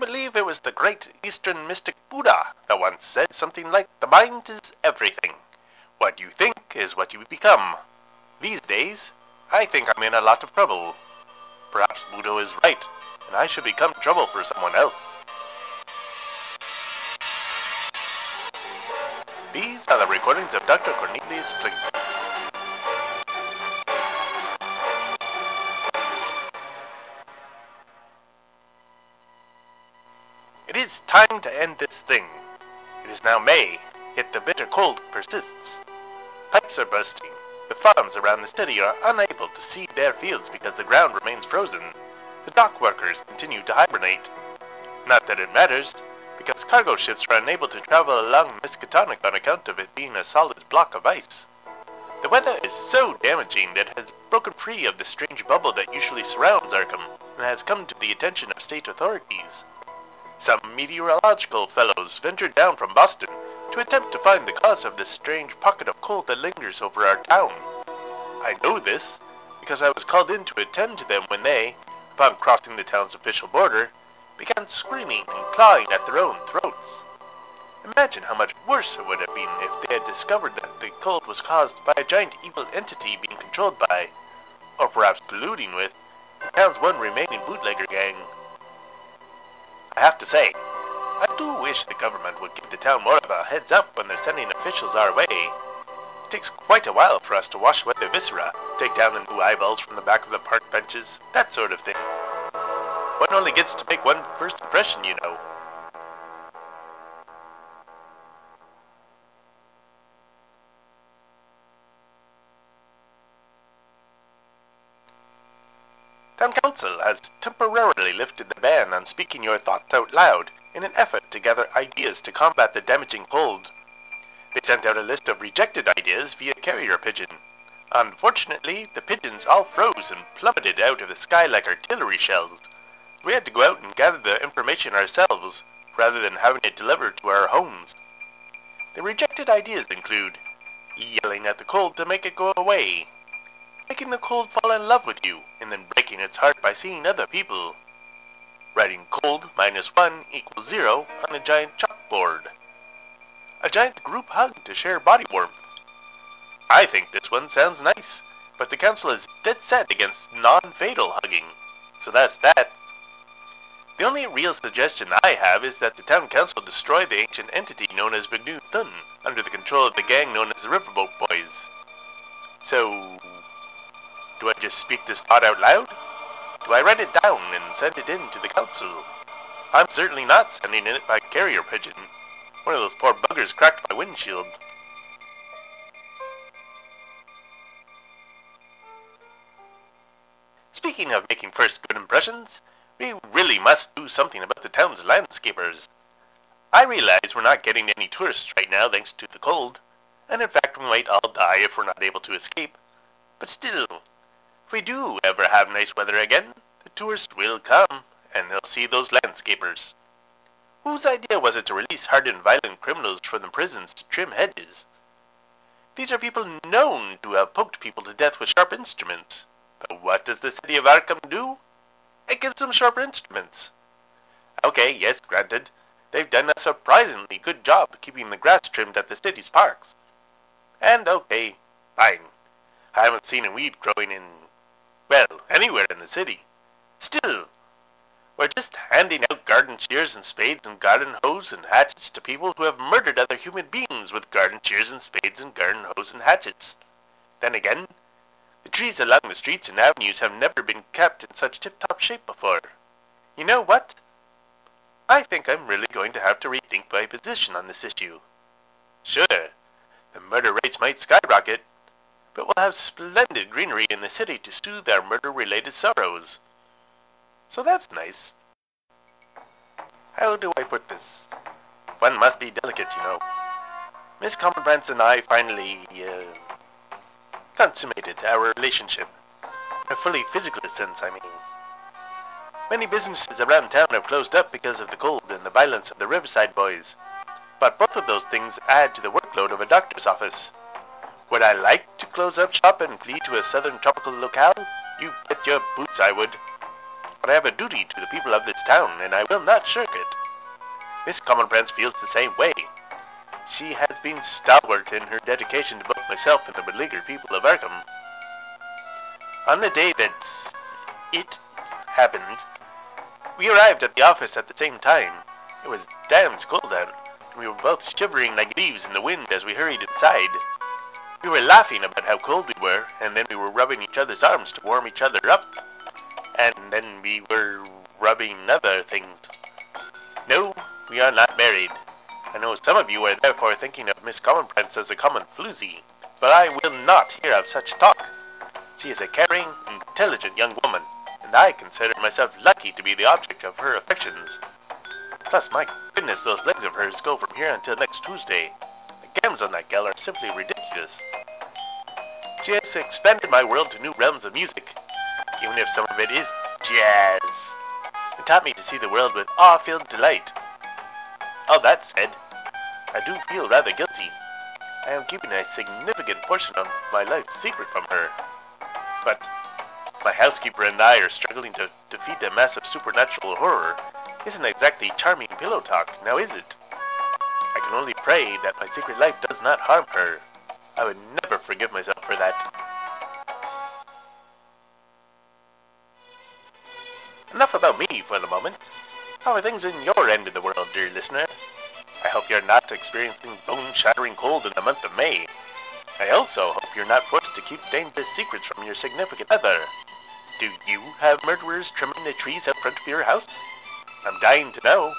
believe it was the great Eastern mystic Buddha that once said something like, "The mind is everything. What you think is what you become." These days, I think I'm in a lot of trouble. Perhaps Buddha is right, and I should become trouble for someone else. These are the recordings of Dr. Cornelius Klink. It is time to end this thing. It is now May, yet the bitter cold persists. Pipes are bursting. The farms around the city are unable to seed their fields because the ground remains frozen. The dock workers continue to hibernate. Not that it matters, because cargo ships are unable to travel along Miskatonic on account of it being a solid block of ice. The weather is so damaging that it has broken free of the strange bubble that usually surrounds Arkham and has come to the attention of state authorities. Some meteorological fellows ventured down from Boston to attempt to find the cause of this strange pocket of cold that lingers over our town. I know this because I was called in to attend to them when they, upon crossing the town's official border, began screaming and clawing at their own throats. Imagine how much worse it would have been if they had discovered that the cold was caused by a giant evil entity being controlled by, or perhaps colluding with, the town's one remaining bootlegger gang. I have to say, I do wish the government would give the town more of a heads up when they're sending officials our way. It takes quite a while for us to wash away the viscera, take down the new eyeballs from the back of the park benches, that sort of thing. One only gets to make one first impression, you know. Town Council has temporarily lifted the ban on speaking your thoughts out loud in an effort to gather ideas to combat the damaging cold. They sent out a list of rejected ideas via carrier pigeon. Unfortunately, the pigeons all froze and plummeted out of the sky like artillery shells. We had to go out and gather the information ourselves, rather than having it delivered to our homes. The rejected ideas include yelling at the cold to make it go away, making the cold fall in love with you, and then breaking its heart by seeing other people, writing cold -1 = 0 on a giant chalkboard, a giant group hug to share body warmth. I think this one sounds nice, but the council is dead set against non-fatal hugging, so that's that. The only real suggestion I have is that the town council destroy the ancient entity known as Benu Thun, under the control of the gang known as the Riverside Boys. So, do I just speak this thought out loud? Do I write it down and send it in to the council? I'm certainly not sending it by carrier pigeon. One of those poor buggers cracked my windshield. Speaking of making first good impressions, we really must do something about the town's landscapers. I realize we're not getting any tourists right now thanks to the cold, and in fact we might all die if we're not able to escape. But still, if we do ever have nice weather again, the tourists will come, and they'll see those landscapers. Whose idea was it to release hardened violent criminals from the prisons to trim hedges? These are people known to have poked people to death with sharp instruments. But what does the city of Arkham do? It gives them sharp instruments. Okay, yes, granted, they've done a surprisingly good job keeping the grass trimmed at the city's parks. And okay, fine. I haven't seen a weed growing in, well, anywhere in the city. Still, we're just handing out garden shears and spades and garden hose and hatchets to people who have murdered other human beings with garden shears and spades and garden hose and hatchets. Then again, the trees along the streets and avenues have never been kept in such tip-top shape before. You know what? I think I'm really going to have to rethink my position on this issue. Sure, the murder rates might skyrocket, but we'll have splendid greenery in the city to soothe our murder-related sorrows. So that's nice. How do I put this? One must be delicate, you know. Miss Commonprance and I finally, consummated our relationship. In a fully physical sense, I mean. Many businesses around town have closed up because of the cold and the violence of the Riverside Boys. But both of those things add to the workload of a doctor's office. Would I like to close up shop and flee to a southern tropical locale? You bet your boots I would. but I have a duty to the people of this town, and I will not shirk it. Miss Commonprance feels the same way. She has been stalwart in her dedication to both myself and the beleaguered people of Arkham. On the day that it happened, we arrived at the office at the same time. It was damn cold out, and we were both shivering like leaves in the wind as we hurried inside. We were laughing about how cold we were, and then we were rubbing each other's arms to warm each other up. And then we were rubbing other things. No, we are not married. I know some of you are therefore thinking of Miss Commonprance as a common floozy, but I will not hear of such talk. She is a caring, intelligent young woman, and I consider myself lucky to be the object of her affections. Plus, my goodness, those legs of hers go from here until next Tuesday. The gams on that gal are simply ridiculous. She has expanded my world to new realms of music, even if some of it is jazz. It taught me to see the world with awe-filled delight. All that said, I do feel rather guilty. I am keeping a significant portion of my life secret from her. But my housekeeper and I are struggling to defeat a massive supernatural horror. Isn't exactly charming pillow talk, now is it? I can only pray that my secret life does not harm her. I would never forgive myself for that. Enough about me for the moment. How are things in your end of the world, dear listener? I hope you're not experiencing bone-shattering cold in the month of May. I also hope you're not forced to keep dangerous secrets from your significant other. Do you have murderers trimming the trees out front of your house? I'm dying to know.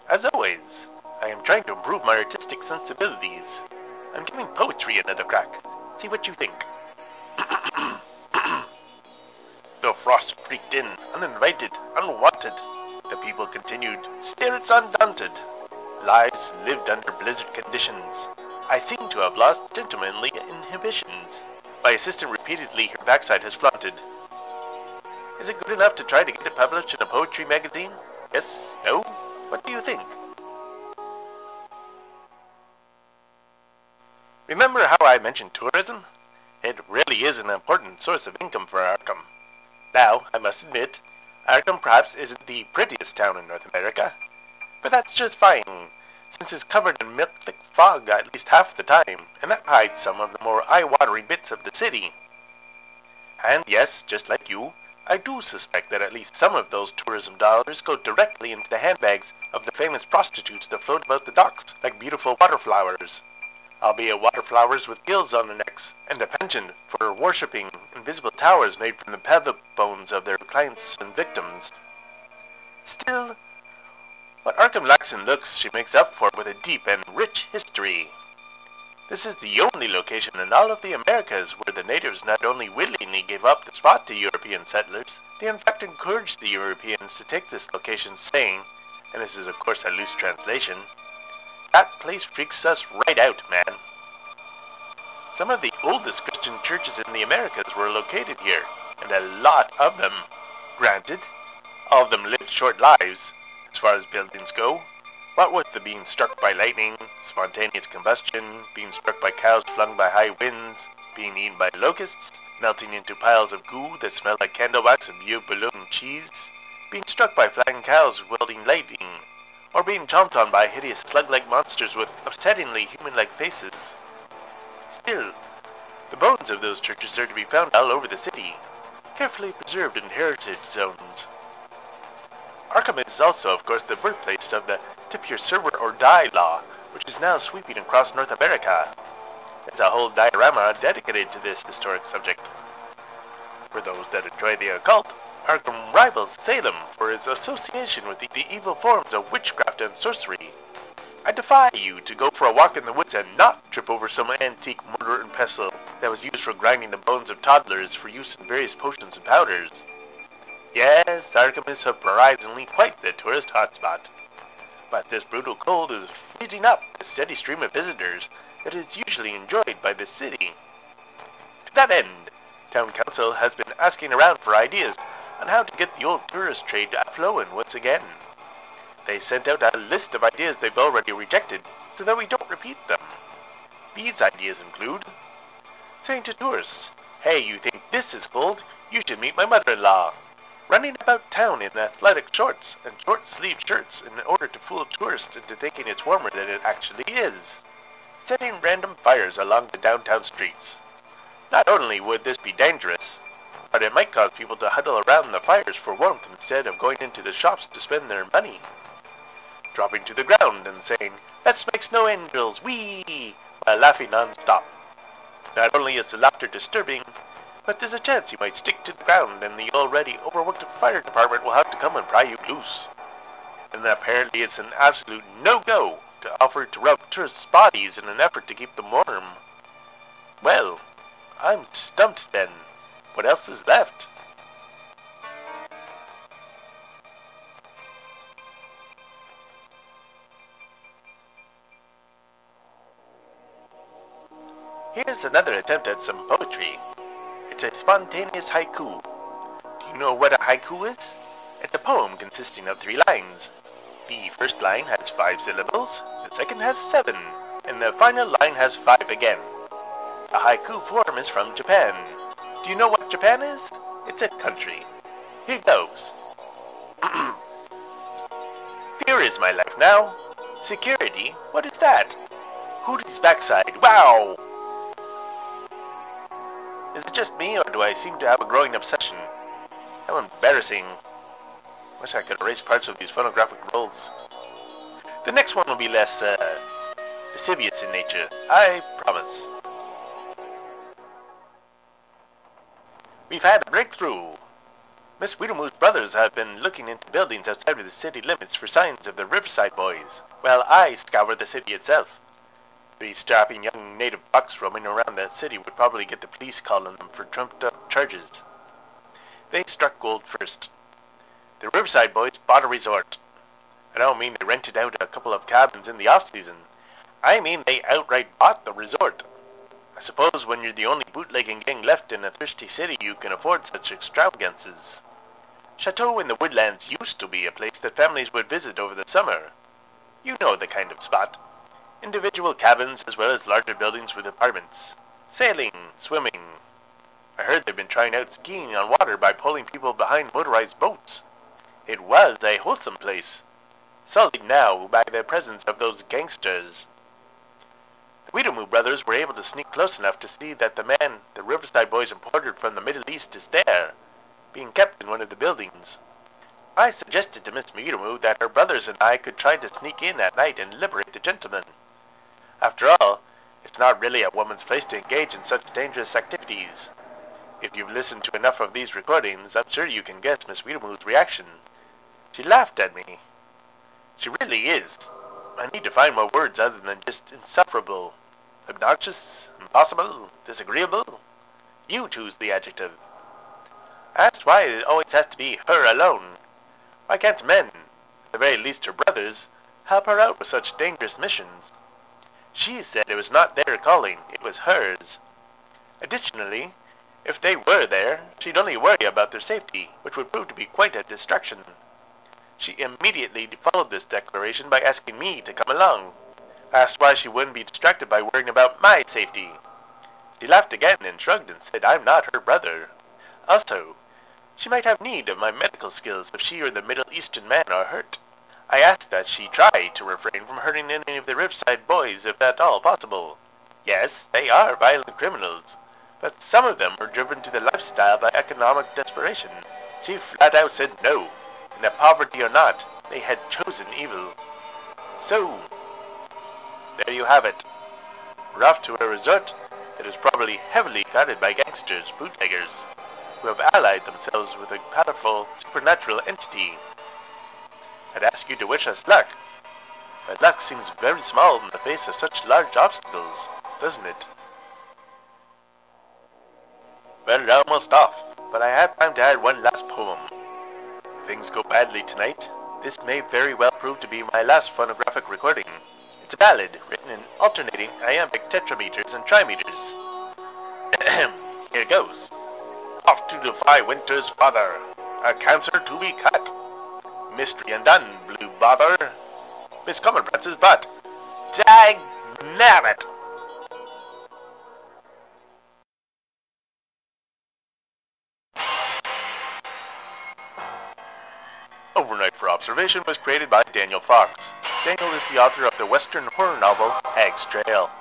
As always, I am trying to improve my artistic sensibilities. I'm giving poetry another crack. See what you think. The frost creaked in, uninvited, unwanted. The people continued, spirits undaunted. Lives lived under blizzard conditions. I seem to have lost gentlemanly inhibitions. My assistant repeatedly her backside has flaunted. Is it good enough to try to get it published in a poetry magazine? Yes? No? What do you think? Remember how I mentioned tourism? It really is an important source of income for Arkham. Now, I must admit, Arkham perhaps isn't the prettiest town in North America, but that's just fine, since it's covered in milk-thick fog at least half the time, and that hides some of the more eye-watering bits of the city. And yes, just like you, I do suspect that at least some of those tourism dollars go directly into the handbags of the famous prostitutes that float about the docks like beautiful waterflowers. Albeit waterflowers with gills on their necks, and a penchant for worshipping invisible towers made from the pelvic bones of their clients and victims. Still, what Arkham lacks in looks she makes up for with a deep and rich history. This is the only location in all of the Americas where the natives not only willingly gave up the spot to European settlers, they in fact encouraged the Europeans to take this location, saying, and this is of course a loose translation, "That place freaks us right out, man." Some of the oldest Christian churches in the Americas were located here, and a lot of them. Granted, all of them lived short lives, as far as buildings go. What with the being struck by lightning, spontaneous combustion, being struck by cows flung by high winds, being eaten by locusts, melting into piles of goo that smelled like candle wax and balloon cheese, being struck by flying cows wielding lightning, or being chomped on by hideous slug-like monsters with upsettingly human-like faces. Still, the bones of those churches are to be found all over the city, carefully preserved in heritage zones. Arkham is also, of course, the birthplace of the tip your server or die law, which is now sweeping across North America. There's a whole diorama dedicated to this historic subject. For those that enjoy the occult, Arkham rivals Salem for its association with the evil forms of witchcraft and sorcery. I defy you to go for a walk in the woods and not trip over some antique mortar and pestle that was used for grinding the bones of toddlers for use in various potions and powders. Yes, Arkham is surprisingly quite the tourist hotspot. But this brutal cold is freezing up a steady stream of visitors that is usually enjoyed by the city. To that end, Town Council has been asking around for ideas on how to get the old tourist trade flowing once again. They sent out a list of ideas they've already rejected so that we don't repeat them. These ideas include saying to tourists, "Hey, you think this is cold? You should meet my mother-in-law." Running about town in athletic shorts and short-sleeved shirts in order to fool tourists into thinking it's warmer than it actually is. Setting random fires along the downtown streets. Not only would this be dangerous, but it might cause people to huddle around the fires for warmth instead of going into the shops to spend their money. Dropping to the ground and saying, "Let's make snow angels, whee!" while laughing non-stop. Not only is the laughter disturbing, but there's a chance you might stick to the ground and the already overworked fire department will have to come and pry you loose. And apparently it's an absolute no-go to offer to rub tourists' bodies in an effort to keep them warm. Well, I'm stumped then. What else is left? Here's another attempt at some poetry. It's a spontaneous haiku. Do you know what a haiku is? It's a poem consisting of 3 lines. The first line has 5 syllables, the second has 7, and the final line has 5 again. A haiku form is from Japan. Do you know what Japan is? It's a country. Here goes. Fear is my life now. Security? What is that? Hootie's backside. Wow! Is it just me, or do I seem to have a growing obsession? How embarrassing. Wish I could erase parts of these phonographic rolls. The next one will be less, lascivious in nature. I promise. We've had a breakthrough. Miss Wiedemuth's brothers have been looking into buildings outside of the city limits for signs of the Riverside Boys, while I scour the city itself. The strapping young native bucks roaming around that city would probably get the police calling them for trumped-up charges. They struck gold first. The Riverside Boys bought a resort. I don't mean they rented out a couple of cabins in the off-season. I mean they outright bought the resort. I suppose when you're the only bootlegging gang left in a thirsty city, you can afford such extravagances. Chateau in the Woodlands used to be a place that families would visit over the summer. You know the kind of spot. Individual cabins as well as larger buildings with apartments. Sailing, swimming. I heard they've been trying out skiing on water by pulling people behind motorized boats. It was a wholesome place, sullied now by the presence of those gangsters. The Wiedemuth brothers were able to sneak close enough to see that the man the Riverside Boys imported from the Middle East is there, being kept in one of the buildings. I suggested to Miss Wiedemuth that her brothers and I could try to sneak in at night and liberate the gentleman. After all, it's not really a woman's place to engage in such dangerous activities. If you've listened to enough of these recordings, I'm sure you can guess Miss Wiedemuth's reaction. She laughed at me. She really is. I need to find more words other than just insufferable. Obnoxious, impossible, disagreeable. You choose the adjective. Asked why it always has to be her alone. Why can't men, at the very least her brothers, help her out with such dangerous missions? She said it was not their calling, it was hers. Additionally, if they were there, she'd only worry about their safety, which would prove to be quite a distraction. She immediately followed this declaration by asking me to come along. Asked why she wouldn't be distracted by worrying about my safety. She laughed again and shrugged and said I'm not her brother. Also, she might have need of my medical skills if she or the Middle Eastern man are hurt. I asked that she try to refrain from hurting any of the Riverside Boys if at all possible. Yes, they are violent criminals, but some of them were driven to the lifestyle by economic desperation. She flat out said no, and that poverty or not, they had chosen evil. So, there you have it. We're off to a resort that is probably heavily guarded by gangsters, bootleggers, who have allied themselves with a powerful supernatural entity. I'd ask you to wish us luck, but luck seems very small in the face of such large obstacles, doesn't it? Well, almost off, but I have time to add one last poem. If things go badly tonight, this may very well prove to be my last phonographic recording. It's a ballad written in alternating iambic tetrameters and trimeters. Here goes. Off to defy winter's father, a cancer to be cut. Mystery undone, blue bother. Miss Comerprance's butt. Dag nabbit! Overnight for Observation was created by Daniel Fox. Daniel is the author of the Western horror novel Hag's Trail.